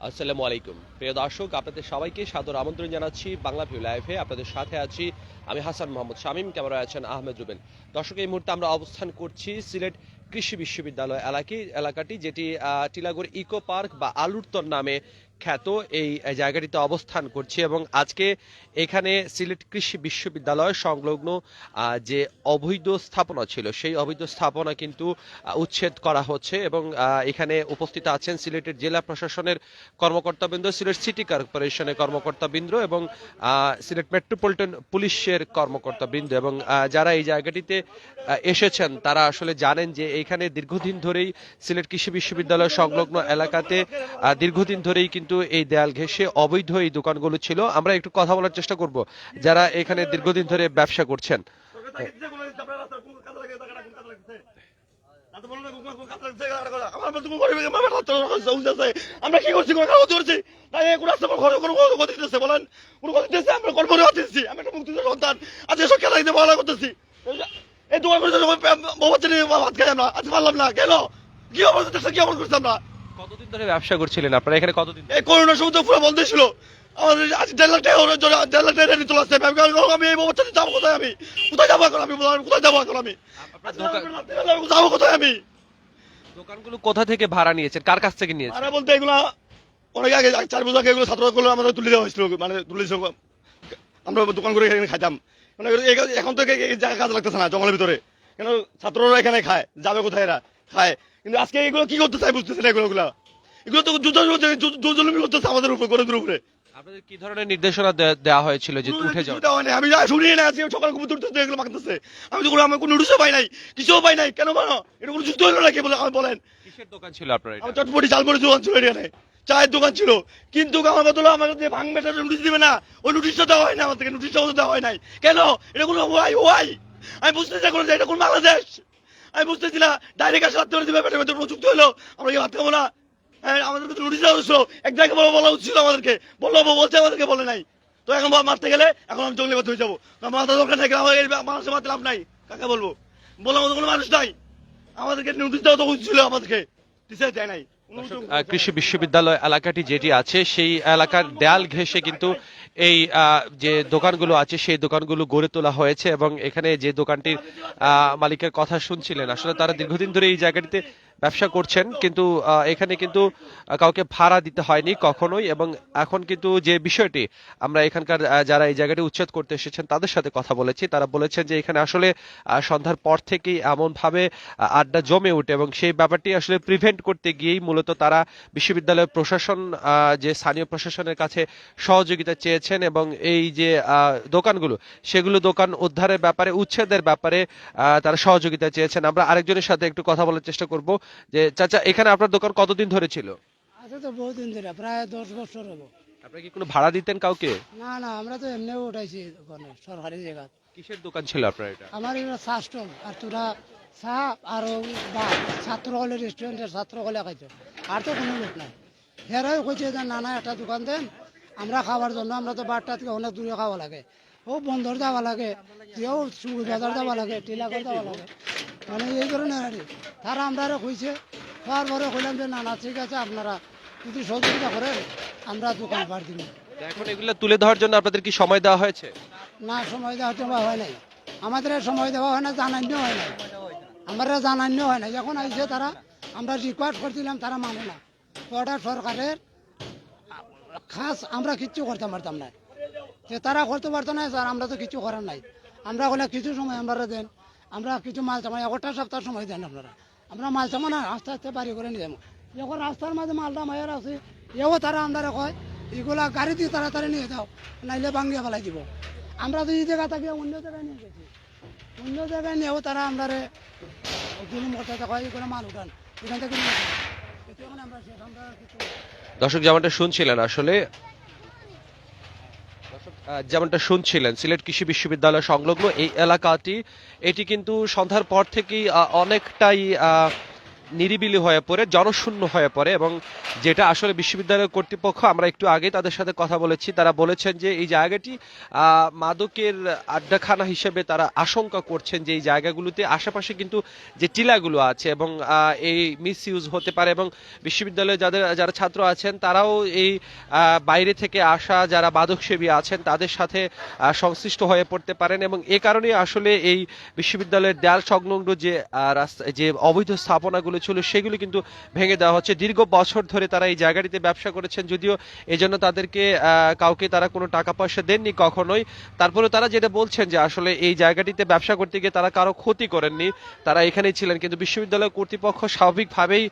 আসসালামু আলাইকুম প্রিয় দর্শক, আপনাদের সবাইকে সাদর আমন্ত্রণ জানাচ্ছি বাংলা ভিউ লাইভে। আপনাদের সাথে আছি আমি হাসান মোহাম্মদ শামীম, ক্যামেরায় আছেন আহমেদ রুবেন। দর্শক, এই মুহূর্তে আমরা অবস্থান করছি সিলেট কৃষি বিশ্ববিদ্যালয় এলাকাটি, যেটি টিলাগড় ইকো পার্ক বা আলুরতর নামে খ্যাত। এই জায়গাটিতে অবস্থান করছি এবং আজকে এখানে সিলেট কৃষি বিশ্ববিদ্যালয় সংলগ্ন যে অবৈধ স্থাপনা ছিল, সেই অবৈধ স্থাপনা কিন্তু উচ্ছেদ করা হচ্ছে এবং এখানে উপস্থিত আছেন সিলেটের জেলা প্রশাসনের কর্মকর্তাবৃন্দ, সিলেট সিটি কর্পোরেশনের কর্মকর্তাবৃন্দ এবং সিলেট মেট্রোপলিটন পুলিশের কর্মকর্তাবৃন্দ। এবং যারা এই জায়গাটিতে এসেছেন তারা আসলে জানেন যে এখানে দীর্ঘদিন ধরেই সিলেট কৃষি বিশ্ববিদ্যালয় সংলগ্ন এলাকাতে দীর্ঘদিন ধরেই কিন্তু এই দেয়াল ঘেঁষে অবৈধ এই দোকানগুলো ছিল। আমরা একটু কথা বলার চেষ্টা করব যারা এখানে দীর্ঘদিন ধরে ব্যবসা করছেন। আমরা কি করছি বলেন, সন্তান আজ এসব খেলা দিতে বলা করতেছি। এই দোকান করে ভাত খাই আমরা আজ পারলাম না কেন? কি অবস্থা কি অবস্থা করছি আমরা? কতদিন ধরে ব্যবসা করছিলেন আপনারা এখানে? কতদিন? এই করোনার সময় তো পুরো বন্ধ ছিল। আমাদের আজ 1.5 লাখ টাকা চলে আসছে। আমি এই বাচ্চা যাবো কোথায়? আমি কোথায় যাবো এখন? আমি কোথায় যাবো এখন? আমি যাবো কোথায়? আমি দোকানগুলো কোথা থেকে ভাড়া নিয়েছেন, কার কাছ থেকে নিয়েছেন? ভাড়া বলতে এগুলা অনেক আগে 4 বছর আগে এগুলো ছাত্রগুলো আমাদের তুলে দেওয়া হয়েছিল, মানে তুলে আমরা দোকান করে এখানে খাইতাম। মানে এখন তো এই জায়গা কাজ লাগতেছে না জঙ্গলের ভিতরে, কেন ছাত্ররা এখানে খায়, যাবে কোথায় এরা খায়। কিন্তু আজকে এগুলো কি করতে চাই বুঝতেছে না। এগুলো তো জুজুলুমি করতেছে আমাদের উপরে, গরিবদের উপরে। আপনাদের কি ধরনের নির্দেশনা দেওয়া হয়েছিল যে উঠে যাও? আমি শুনি না, আজকে সকাল ঘুম তুলতে এগুলো মাগতেছে। আমি তো আমি কোনো নোটিশও পাই নাই, কিছুও পাই নাই। কেন মানো? এটা কোনো যুদ্ধ হলো নাকি বলেন? কিসের দোকান ছিল আপনার? আমার চটপটি ঝালমুড়ি দোকান ছিল, এখানে চায়ের দোকান ছিল। কিন্তু আমার বদলে আমাকে যে ভাঙবে নোটিশ দিবে না, ওই নোটিশটা দেওয়া হয় না আমার থেকে। নোটিশটা দেওয়া হয় নাই কেন? এটা কোনো ওয়াই আমি বুঝতেছি না। এটা কোন বাংলাদেশ আমি বুঝতেছি না। ডাইরেক্ট আসে রাত্রে দিবে, পেটের ভেতরে চুক্তি হলো, আমরা কি ভাত খাবো না? আমাদের নোটিশ দেওয়া হচ্ছিল, এক জায়গায় বলা উচিত আমাদেরকে। বলছে আমাদেরকে বলে নাই। তো এখন মারতে গেলে এখন আমি জঙ্গলি বাদ হয়ে যাবো। মাথা দরকার নাই, মানুষের মারতে লাভ নাই। কাকে বলবো? বলার মতো কোনো মানুষ নাই। আমাদেরকে নোটিশ দেওয়া তো উচিত ছিল, আমাদেরকে দিতে দেয় নাই। কৃষি বিশ্ববিদ্যালয় এলাকাটি যেটি আছে সেই এলাকার দেয়াল ঘেঁষে কিন্তু এই যে দোকানগুলো আছে সেই দোকানগুলো গড়ে তোলা হয়েছে এবং এখানে যে দোকানটির মালিকের কথা শুনছিলেন, আসলে তারা দীর্ঘদিন ধরে এই জায়গাটিতে ব্যবসা করছেন, কিন্তু এখানে কিন্তু কাউকে ভাড়া দিতে হয়নি কখনোই। এবং এখন কিন্তু যে বিষয়টি আমরা এখানকার যারা এই জায়গাটি উচ্ছেদ করতে এসেছেন তাদের সাথে কথা বলেছি, তারা বলেছেন যে এখানে আসলে সন্ধ্যার পর থেকেই এমন ভাবে আড্ডা জমে ওঠে এবং সেই ব্যাপারটি আসলে প্রিভেন্ট করতে গিয়েই মূলত তারা বিশ্ববিদ্যালয় প্রশাসন, যে স্থানীয় প্রশাসনের কাছে সহযোগিতা চেয়েছেন এবং এই যে দোকানগুলো সেগুলো দোকান উদ্ধারের ব্যাপারে, উচ্ছেদের ব্যাপারে তারা সহযোগিতা চেয়েছেন। আমরা আরেকজনের সাথে একটু কথা বলার চেষ্টা করব। যে চাচা, এখানে আপনার দোকান কতদিন ধরে ছিল? আচ্ছা, তো বহুদিন ধরে, প্রায় 10 বছর হলো। আপনারা কি কোনো ভাড়া দিতেন কাউকে? না না, আমরা তো এমনিও উঠাইছি দোকানে, সরকারি জায়গা। কিসের দোকান ছিল আপনার এটা? আমার এগুলো চা স্টল, আর তোরা চা আর ছাত্র হলে রেস্টুরেন্টের ছাত্র হলে খাইতো, আর তো কোনো লোক নাই। হেরাও কইছে যে নানা একটা দোকান দেন আমরা খাওয়ার জন্য। আমরা তো বারটা থেকে অনেক দূরে খাওয়া লাগে, ও বন্দর যাওয়া লাগে, কেউ বাজার যাওয়া লাগে, টিলাগড় যাওয়া লাগে, মানে এই ধরনের আর কি। তারা আমরা কইছে, খাওয়ার পরে কইলাম যে না না ঠিক আছে, আপনারা যদি সহযোগিতা করেন আমরা দোকান পার দিব। এখন এগুলো তুলে দেওয়ার জন্য আপনাদের কি সময় দেওয়া হয়েছে? না, সময় দেওয়া হয় নাই, আমাদের সময় দেওয়া হয় না, জানান্যও হয় নাই, আমরা জানান্যও হয় না। যখন আইছে তারা, আমরা রিকোয়েস্ট করছিলাম, তারা মানে না। ওটা সরকারের খাস, আমরা কিচ্ছু করতে পারতাম না, যে তারা করতে পারতো না স্যার, আমরা তো কিছু করার নাই। আমরা বলে কিছু সময় আমরা দেন, আমরা কিছু মাল চামাই, 1টা সপ্তাহ সময় দেন আপনারা। আমরা মাল চামা না, আস্তে আস্তে বাড়ি করে নিয়ে যাবো। যখন রাস্তার মাঝে মালটা মায়ের আছে, এও তারা আমরা কয় এগুলা গাড়ি দিয়ে তাড়াতাড়ি নিয়ে যাও, নাইলে ভাঙ্গিয়ে ফেলাই দিব। আমরা তো এই জায়গা থেকে অন্য জায়গায় নিয়ে গেছি, অন্য জায়গায় নিয়েও তারা আমরা জুলুম করতে কয় এগুলো মাল উঠান, এখান থেকে নিয়ে যান। আমরা কিছু দর্শক, যেমনটা শুনছিলেন সিলেট কৃষি বিশ্ববিদ্যালয় সংলগ্ন এই এলাকাটি, এটি কিন্তু সন্ধ্যার পর থেকেই অনেকটাই নিরিবিলি হয়ে পড়ে, জনশূন্য হয়ে পড়ে। এবং যেটা আসলে বিশ্ববিদ্যালয় কর্তৃপক্ষ, আমরা একটু আগে তাদের সাথে কথা বলেছি, তারা বলেছেন যে এই জায়গাটি মাদকের আড্ডাখানা হিসেবে তারা আশঙ্কা করছেন যে এই জায়গাগুলোতে আশেপাশে কিন্তু যে টিলাগুলো আছে এবং এই মিস ইউজ হতে পারে, এবং বিশ্ববিদ্যালয়ে যারা ছাত্র আছেন তারাও এই বাইরে থেকে আসা যারা মাদকসেবী আছেন তাদের সাথে সংশ্লিষ্ট হয়ে পড়তে পারেন। এবং এ কারণে আসলে এই বিশ্ববিদ্যালয়ের দেয়াল সংলগ্ন যে রাস্তা, যে অবৈধ স্থাপনাগুলো ছিল সেগুলো কিন্তু ভেঙে দেওয়া হচ্ছে। দীর্ঘ বছর ধরে তারা এই জায়গাটিতে ব্যবসা করেছেন, যদিও এজন্য তাদেরকে কাউকে তারা কোনো টাকা পয়সা দেননি কখনোই। তারপরে তারা যেটা বলছেন যে আসলে এই জায়গাটিতে ব্যবসা করতে গিয়ে তারা কারো ক্ষতি করেননি, তারা এখানেই ছিলেন। কিন্তু বিশ্ববিদ্যালয় কর্তৃপক্ষ স্বাভাবিকভাবেই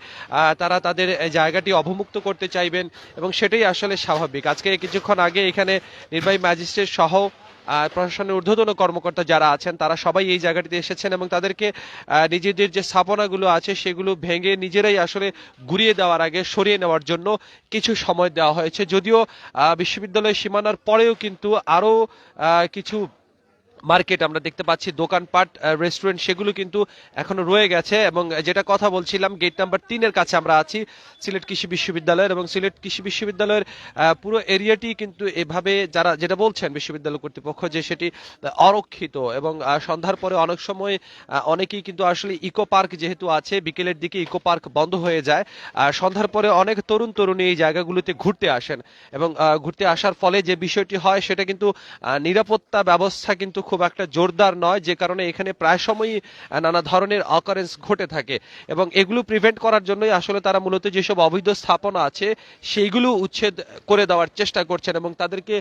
তারা তাদের জায়গাটি অবমুক্ত করতে চাইবেন এবং সেটাই আসলে স্বাভাবিক। আজকে কিছুক্ষণ আগে এখানে নির্বাহী ম্যাজিস্ট্রেট সহ প্রশাসনের ঊর্ধ্বতন কর্মকর্তা যারা আছেন তারা সবাই এই জায়গাটিতে এসেছেন এবং তাদেরকে নিজেদের যে স্থাপনাগুলো আছে সেগুলো ভেঙে নিজেরাই আসলে ঘুরিয়ে দেওয়ার আগে সরিয়ে নেওয়ার জন্য কিছু সময় দেওয়া হয়েছে। যদিও বিশ্ববিদ্যালয় সীমানার পরেও কিন্তু আরও কিছু মার্কেট আমরা দেখতে পাচ্ছি, দোকানপাট, রেস্টুরেন্ট, সেগুলো কিন্তু এখনো রয়ে গেছে। এবং যেটা কথা বলছিলাম, গেট নাম্বার 3-এর কাছে আমরা আছি সিলেট কৃষি বিশ্ববিদ্যালয়ের, এবং সিলেট কৃষি বিশ্ববিদ্যালয়ের পুরো এরিয়াটি কিন্তু এভাবে যারা যেটা বলছেন বিশ্ববিদ্যালয় কর্তৃপক্ষ যে সেটি অরক্ষিত। এবং সন্ধ্যার পরে অনেক সময় অনেকেই কিন্তু আসলে ইকো পার্ক যেহেতু আছে, বিকেলের দিকে ইকো পার্ক বন্ধ হয়ে যায়, সন্ধ্যার পরে অনেক তরুণ তরুণী এই জায়গাগুলোতে ঘুরতে আসেন এবং ঘুরতে আসার ফলে যে বিষয়টি হয় সেটা কিন্তু নিরাপত্তা ব্যবস্থা কিন্তু খুব একটা জোরদার নয়, যে কারণে এখানে প্রায় সময়ই নানা ধরনের অকারেন্স ঘটে থাকে। এবং এগুলো প্রিভেন্ট করার জন্যই আসলে তারা মূলত যেসব অবৈধ স্থাপনা আছে সেইগুলো উচ্ছেদ করে দেওয়ার চেষ্টা করছেন। এবং তাদেরকে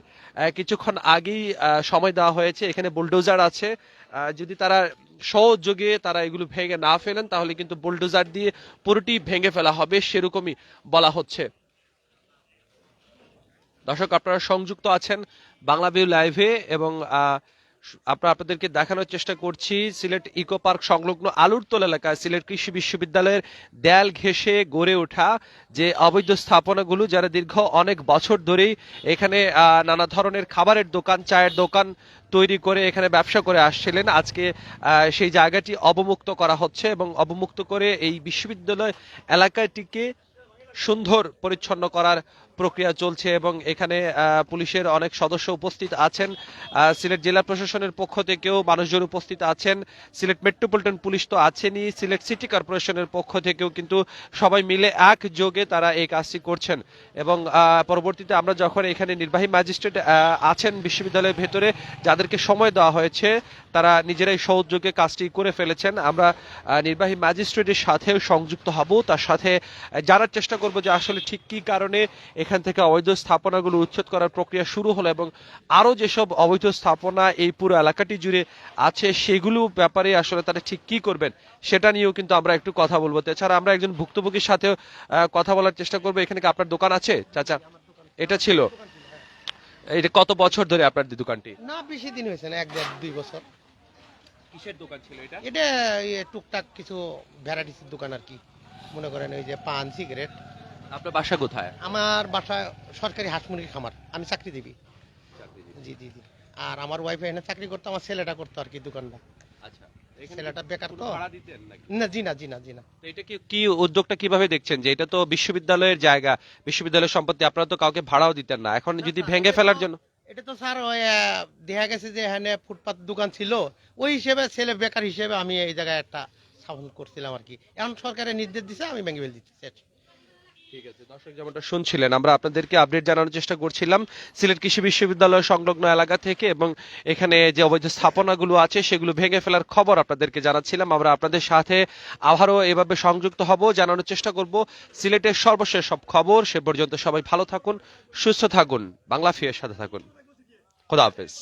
কিছুক্ষণ আগেই সময় দেওয়া হয়েছে, এখানে বুলডোজার আছে, যদি তারা সহযোগে তারা এগুলো ভেঙে না ফেলেন তাহলে কিন্তু বুলডোজার দিয়ে পুরোটি ভেঙে ফেলা হবে, সেরকমই বলা হচ্ছে। দর্শক, আপনারা সংযুক্ত আছেন বাংলাভিউ লাইভে এবং আপনাদেরকে দেখানোর চেষ্টা করছি সিলেট ইকো পার্ক সংলগ্ন আলুরতলা এলাকায় সিলেট কৃষি বিশ্ববিদ্যালয়ের দেয়াল ঘেঁষে গড়ে ওঠা যে অবৈধ স্থাপনাগুলো, যারা দীর্ঘ অনেক বছর ধরেই এখানে নানা ধরনের খাবারের দোকান, চায়ের দোকান তৈরি করে এখানে ব্যবসা করে আসছিলেন, আজকে সেই জায়গাটি অবমুক্ত করা হচ্ছে এবং অবমুক্ত করে এই বিশ্ববিদ্যালয় এলাকাটিকে সুন্দর পরিচ্ছন্ন করার প্রক্রিয়া চলছে। এবং এখানে পুলিশের অনেক সদস্য উপস্থিত আছেন, সিলেট জেলা প্রশাসনের পক্ষ থেকেও মানুষজন উপস্থিত আছেন, সিলেট মেট্রোপলিটন পুলিশ তো আছেনই, সিলেট সিটি কর্পোরেশনের পক্ষ থেকেও কিন্তু সবাই মিলে একযোগে তারা এই কাজটি করছেন। এবং পরবর্তীতে আমরা যখন এখানে নির্বাহী ম্যাজিস্ট্রেট আছেন বিশ্ববিদ্যালয়ের ভেতরে, যাদেরকে সময় দেওয়া হয়েছে তারা নিজেরাই সহযোগে কাজটি করে ফেলেছেন। আমরা নির্বাহী ম্যাজিস্ট্রেটের সাথেও সংযুক্ত হব, তার সাথে জানার চেষ্টা করব যে আসলে ঠিক কী কারণে এখান থেকে অবৈধ স্থাপনাগুলো উচ্ছেদ করার প্রক্রিয়া শুরু হলো এবং আরও যেসব অবৈধ স্থাপনা এই পুরো এলাকাটি জুড়ে আছে সেগুলো ব্যাপারে আসলে তারা ঠিক কি করবেন সেটা নিয়েও কিন্তু আমরা একটু কথা বলবো। এছাড়া আমরা একজন ভুক্তভোগীর সাথেও কথা বলার চেষ্টা করবো। এখানে কি আপনার দোকান আছে চাচা? এটা ছিল, এটা কত বছর ধরে আপনার দোকানটি? না, বেশি দিন হয়েছে না, 1-2 বছর। কিসের দোকান ছিল এটা? এটা টুকটাক কিছু ভ্যারাইটিসের দোকান আর কি, মনে করেন ওই যে পান, সিগারেট। আপনার বাসা কোথায়? আমার বাসা সরকারি হাঁস মুরগির খামার, আমি চাকরিজীবী। জি জি জি। আর আমার ওয়াইফ এখানে চাকরি করতো, আমার ছেলেটা করতো আর কি দোকানটা। আচ্ছা, ছেলেটা বেকার তো। ভাড়া দিতেন নাকি? না, জি না জি না জি না। তো এটা কি উদ্যোগটা কিভাবে দেখছেন যে এটা তো বিশ্ববিদ্যালয়ের জায়গা, বিশ্ববিদ্যালয়ের সম্পত্তি, আপনারা তো কাউকে ভাড়াও দিতেন না, এখন যদি ভেঙে ফেলার জন্য? এটা তো স্যার ওই দেখা গেছে যে এখানে ফুটপাত দোকান ছিল, ওই হিসেবে ছেলে বেকার হিসেবে আমি এই জায়গায় একটা স্থাপন করছিলাম আর কি। এখন সরকারের নির্দেশ দিছে, আমি ভেঙে ফেল দিচ্ছি। ঠিক আছে দর্শক, যেমনটা শুনছিলেন আমরা আপনাদেরকে আপডেট জানানোর চেষ্টা করছিলাম সিলেট কৃষি বিশ্ববিদ্যালয় সংলগ্ন এলাকা থেকে, এবং এখানে যে অবৈধ স্থাপনাগুলো আছে সেগুলো ভেঙে ফেলার খবর আপনাদেরকে জানাচ্ছিলাম। আমরা আপনাদের সাথে আবারও এভাবে সংযুক্ত হব, জানানোর চেষ্টা করব সিলেটের সর্বশেষ সব খবর। সে পর্যন্ত সবাই ভালো থাকুন, সুস্থ থাকুন, বাংলা ফিয়ের সাথে থাকুন। খোদা হাফেজ।